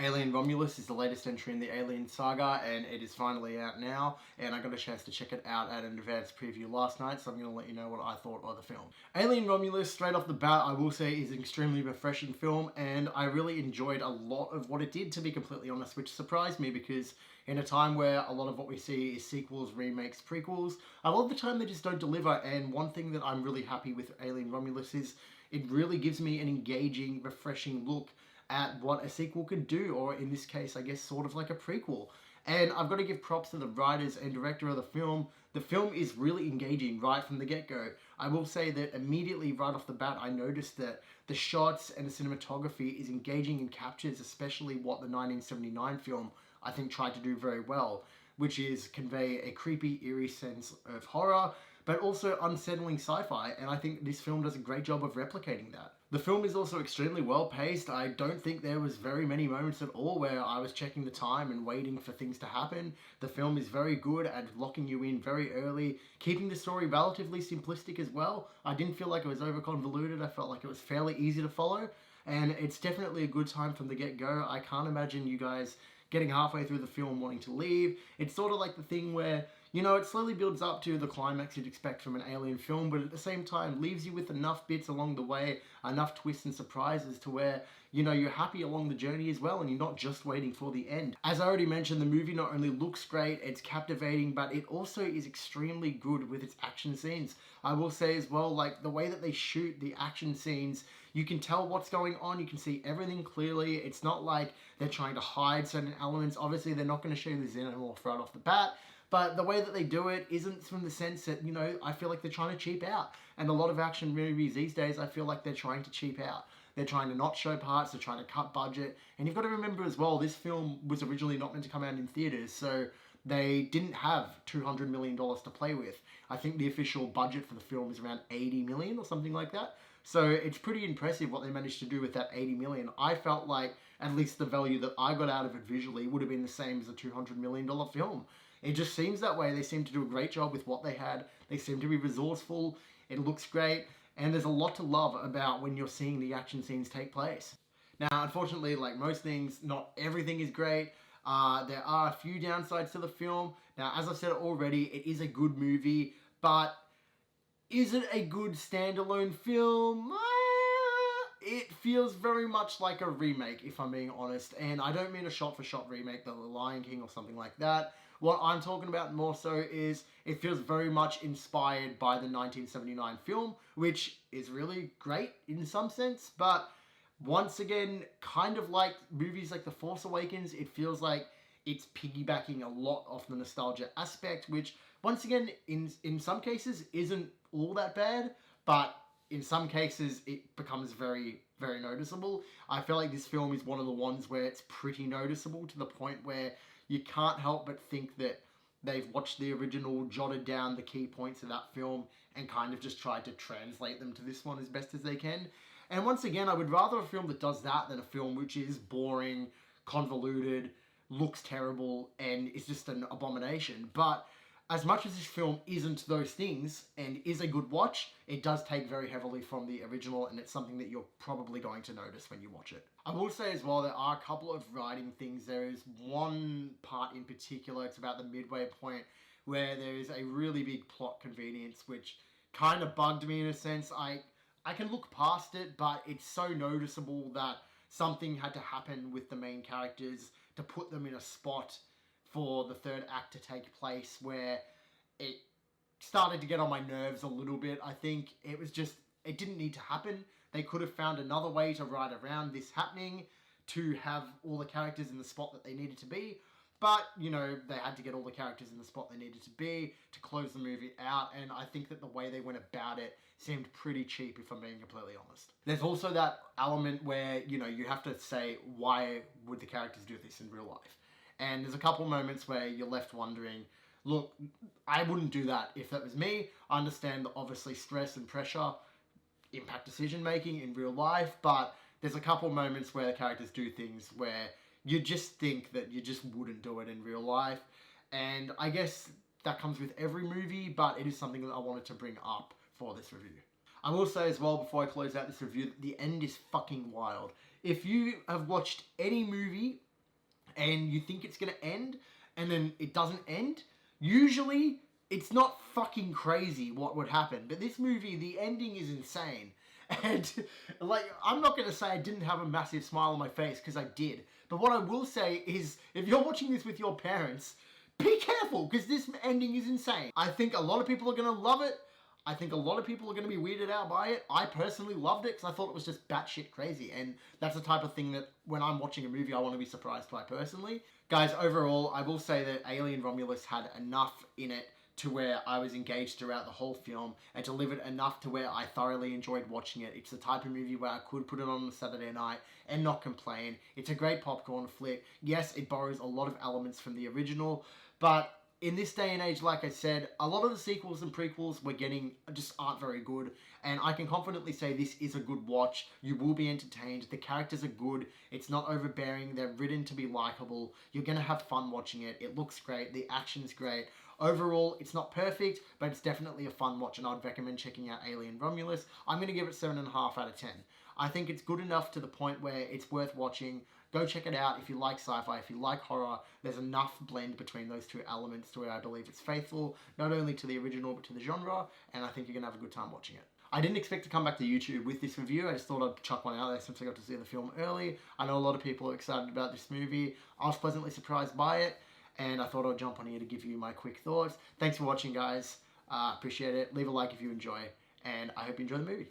Alien Romulus is the latest entry in the Alien saga, and it is finally out now, and I got a chance to check it out at an advanced preview last night, so I'm going to let you know what I thought of the film. Alien Romulus, straight off the bat, I will say is an extremely refreshing film, and I really enjoyed a lot of what it did, to be completely honest, which surprised me because in a time where a lot of what we see is sequels, remakes, prequels, a lot of the time they just don't deliver, and one thing that I'm really happy with Alien Romulus is it really gives me an engaging, refreshing look at what a sequel could do, or in this case, I guess, sort of like a prequel. And I've got to give props to the writers and director of the film. The film is really engaging right from the get-go. I will say that immediately right off the bat, I noticed that the shots and the cinematography is engaging and captures especially what the 1979 film, I think, tried to do very well, which is convey a creepy, eerie sense of horror, but also unsettling sci-fi, and I think this film does a great job of replicating that. The film is also extremely well paced. I don't think there was very many moments at all where I was checking the time and waiting for things to happen. The film is very good at locking you in very early, keeping the story relatively simplistic as well. I didn't feel like it was over convoluted. I felt like it was fairly easy to follow, and it's definitely a good time from the get-go. I can't imagine you guys getting halfway through the film wanting to leave. It's sort of like the thing where, you know, it slowly builds up to the climax you'd expect from an Alien film, but at the same time leaves you with enough bits along the way, enough twists and surprises to where, you know, you're happy along the journey as well, and you're not just waiting for the end. As I already mentioned, the movie not only looks great, it's captivating, but it also is extremely good with its action scenes. I will say as well, like, the way that they shoot the action scenes, you can tell what's going on, you can see everything clearly. It's not like they're trying to hide certain elements. Obviously, they're not going to show you the xenomorph right off the bat, but the way that they do it isn't from the sense that, you know, I feel like they're trying to cheap out. And a lot of action movies these days, I feel like they're trying to cheap out. They're trying to not show parts, they're trying to cut budget. And you've got to remember as well, this film was originally not meant to come out in theaters, so they didn't have $200 million to play with. I think the official budget for the film is around 80 million or something like that. So it's pretty impressive what they managed to do with that 80 million. I felt like at least the value that I got out of it visually would have been the same as a $200 million film. It just seems that way. They seem to do a great job with what they had. They seem to be resourceful. It looks great. And there's a lot to love about when you're seeing the action scenes take place. Now, unfortunately, like most things, not everything is great. There are a few downsides to the film. Now, as I've said already, it is a good movie, but is it a good standalone film? It feels very much like a remake, if I'm being honest. And I don't mean a shot-for-shot remake, the Lion King or something like that. What I'm talking about more so is it feels very much inspired by the 1979 film, which is really great in some sense, but once again, kind of like movies like The Force Awakens, it feels like it's piggybacking a lot off the nostalgia aspect, which, once again, in some cases isn't all that bad, but in some cases it becomes very, very noticeable. I feel like this film is one of the ones where it's pretty noticeable to the point where you can't help but think that they've watched the original, jotted down the key points of that film, and kind of just tried to translate them to this one as best as they can. And once again, I would rather a film that does that than a film which is boring, convoluted, looks terrible, and is just an abomination. But as much as this film isn't those things and is a good watch, it does take very heavily from the original, and it's something that you're probably going to notice when you watch it. I will say as well, there are a couple of writing things. There is one part in particular, it's about the midway point, where there is a really big plot convenience, which kind of bugged me in a sense. I can look past it, but it's so noticeable that something had to happen with the main characters to put them in a spot for the third act to take place where it started to get on my nerves a little bit. I think it was just, it didn't need to happen. They could have found another way to write around this happening to have all the characters in the spot that they needed to be. But, you know, they had to get all the characters in the spot they needed to be to close the movie out, and I think that the way they went about it seemed pretty cheap, if I'm being completely honest. There's also that element where, you know, you have to say, why would the characters do this in real life? And there's a couple moments where you're left wondering, look, I wouldn't do that if that was me. I understand that obviously stress and pressure impact decision making in real life, but there's a couple moments where the characters do things where you just think that you just wouldn't do it in real life. And I guess that comes with every movie, but it is something that I wanted to bring up for this review. I will say as well, before I close out this review, that the end is fucking wild. If you have watched any movie and you think it's going to end, and then it doesn't end, usually it's not fucking crazy what would happen. But this movie, the ending is insane. And, like, I'm not going to say I didn't have a massive smile on my face, because I did. But what I will say is, if you're watching this with your parents, be careful, because this ending is insane. I think a lot of people are going to love it. I think a lot of people are going to be weirded out by it. I personally loved it because I thought it was just batshit crazy. And that's the type of thing that when I'm watching a movie, I want to be surprised by personally. Guys, overall, I will say that Alien Romulus had enough in it to where I was engaged throughout the whole film and delivered enough to where I thoroughly enjoyed watching it. It's the type of movie where I could put it on a Saturday night and not complain. It's a great popcorn flick. Yes, it borrows a lot of elements from the original, but in this day and age, like I said, a lot of the sequels and prequels we're getting just aren't very good. And I can confidently say this is a good watch. You will be entertained. The characters are good. It's not overbearing. They're written to be likable. You're going to have fun watching it. It looks great. The action's great. Overall, it's not perfect, but it's definitely a fun watch, and I'd recommend checking out Alien Romulus. I'm going to give it 7.5 out of 10. I think it's good enough to the point where it's worth watching. Go check it out if you like sci-fi, if you like horror. There's enough blend between those two elements to where I believe it's faithful, not only to the original, but to the genre, and I think you're going to have a good time watching it. I didn't expect to come back to YouTube with this review. I just thought I'd chuck one out there since I got to see the film early. I know a lot of people are excited about this movie. I was pleasantly surprised by it, and I thought I'd jump on here to give you my quick thoughts. Thanks for watching, guys. Appreciate it. Leave a like if you enjoy, and I hope you enjoy the movie.